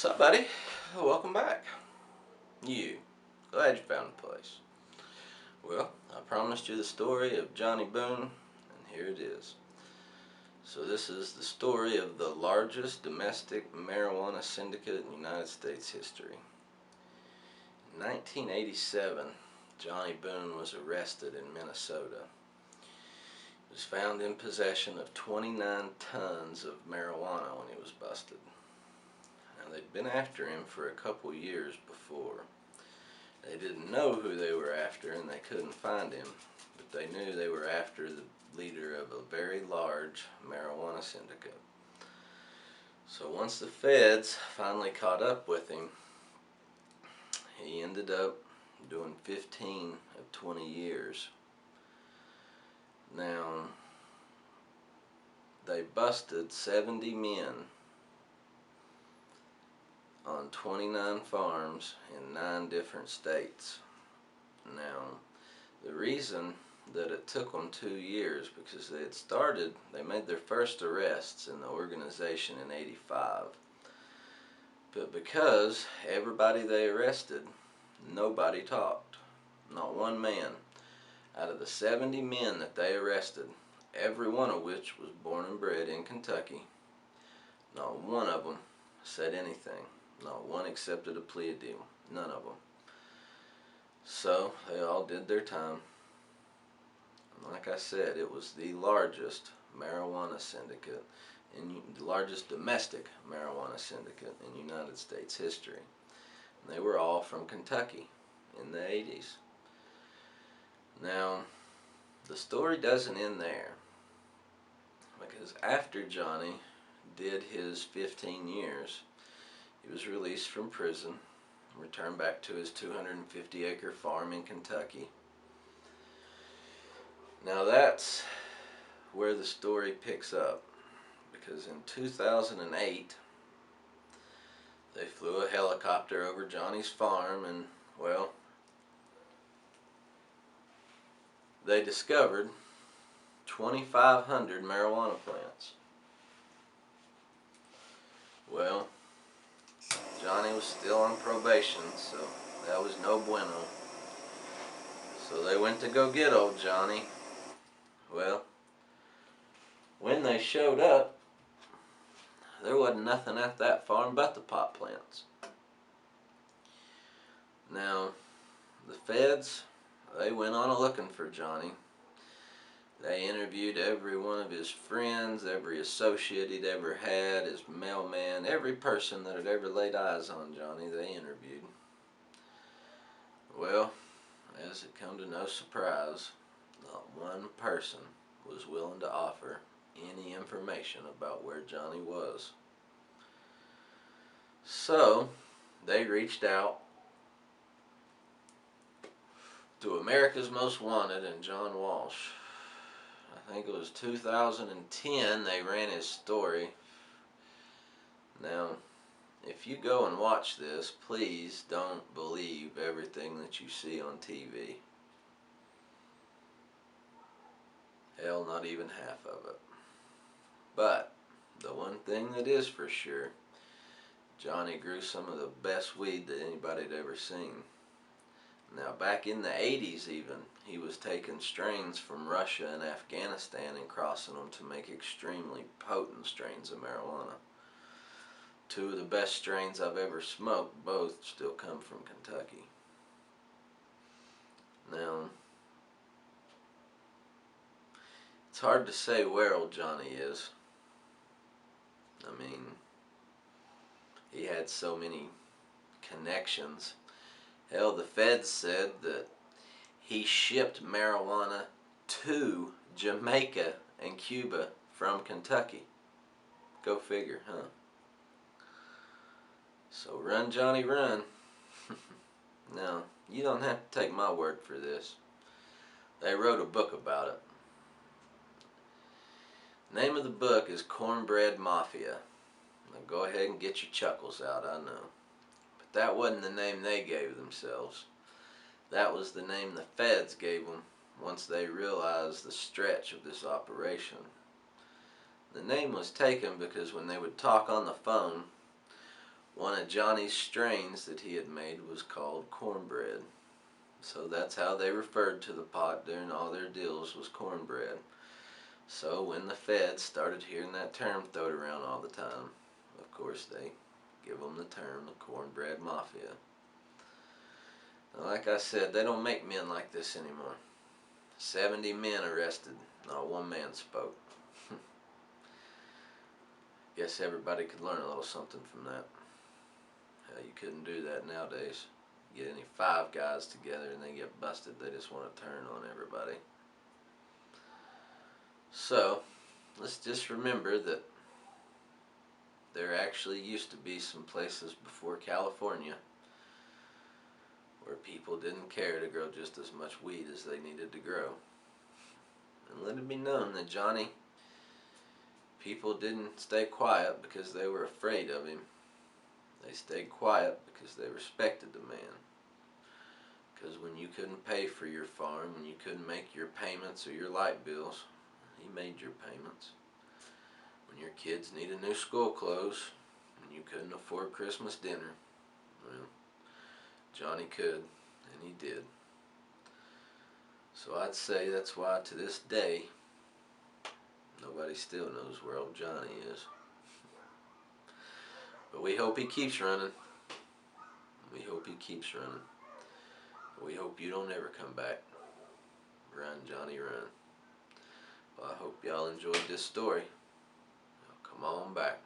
What's up, buddy? Welcome back. Glad you found the place. Well, I promised you the story of Johnny Boone, and here it is. So this is the story of the largest domestic marijuana syndicate in United States history. In 1987, Johnny Boone was arrested in Minnesota. He was found in possession of 29 tons of marijuana when he was busted. Now, they'd been after him for a couple years before. They didn't know who they were after and they couldn't find him, but they knew they were after the leader of a very large marijuana syndicate. So once the feds finally caught up with him, he ended up doing 15 of 20 years. Now, they busted 70 men on 29 farms in 9 different states. Now, the reason that it took them 2 years, because they made their first arrests in the organization in '85. But because everybody they arrested, nobody talked. Not one man. Out of the 70 men that they arrested, every one of which was born and bred in Kentucky, not one of them said anything. Not one accepted a plea deal. None of them. So they all did their time. And like I said, it was the largest marijuana syndicate, the largest domestic marijuana syndicate in United States history. And they were all from Kentucky in the 80s. Now, the story doesn't end there, because after Johnny did his 15 years, he was released from prison, returned back to his 250-acre farm in Kentucky. Now that's where the story picks up, because in 2008 they flew a helicopter over Johnny's farm and, well, they discovered 2,500 marijuana plants. Well, Johnny was still on probation, so that was no bueno. So they went to go get old Johnny. Well, when they showed up, there wasn't nothing at that farm but the pot plants. Now, the feds, they went on a looking for Johnny. They interviewed every one of his friends, every associate he'd ever had, his mailman, every person that had ever laid eyes on Johnny, they interviewed. Well, as it come to no surprise, not one person was willing to offer any information about where Johnny was. So, they reached out to America's Most Wanted and John Walsh. I think it was 2010 they ran his story. Now, if you go and watch this, please don't believe everything that you see on TV. Hell, not even half of it. But the one thing that is for sure, Johnny grew some of the best weed that anybody had ever seen. Now, back in the 80s even, he was taking strains from Russia and Afghanistan and crossing them to make extremely potent strains of marijuana. 2 of the best strains I've ever smoked, both still come from Kentucky. Now, it's hard to say where old Johnny is. I mean, he had so many connections. Hell, the feds said that he shipped marijuana to Jamaica and Cuba from Kentucky. Go figure, huh? So run, Johnny, run. Now, you don't have to take my word for this. They wrote a book about it. The name of the book is Cornbread Mafia. Now go ahead and get your chuckles out, I know. But that wasn't the name they gave themselves. That was the name the feds gave them once they realized the stretch of this operation. The name was taken because when they would talk on the phone, one of Johnny's strains that he had made was called cornbread. So that's how they referred to the pot during all their deals, was cornbread. So when the feds started hearing that term thrown around all the time, of course they give them the term the cornbread mafia. Now, like I said, they don't make men like this anymore. 70 men arrested, not one man spoke. Guess everybody could learn a little something from that. You couldn't do that nowadays. Get any 5 guys together and they get busted, they just want to turn on everybody. So, let's just remember that there actually used to be some places before California where people didn't care to grow just as much weed as they needed to grow. And let it be known that Johnny, people didn't stay quiet because they were afraid of him. They stayed quiet because they respected the man. Because when you couldn't pay for your farm, when you couldn't make your payments or your light bills, he made your payments. When your kids needed new school clothes, and you couldn't afford Christmas dinner, well, Johnny could, and he did. So I'd say that's why to this day, nobody still knows where old Johnny is. But we hope he keeps running. We hope he keeps running. We hope you don't ever come back. Run, Johnny, run. Well, I hope y'all enjoyed this story. Now, come on back.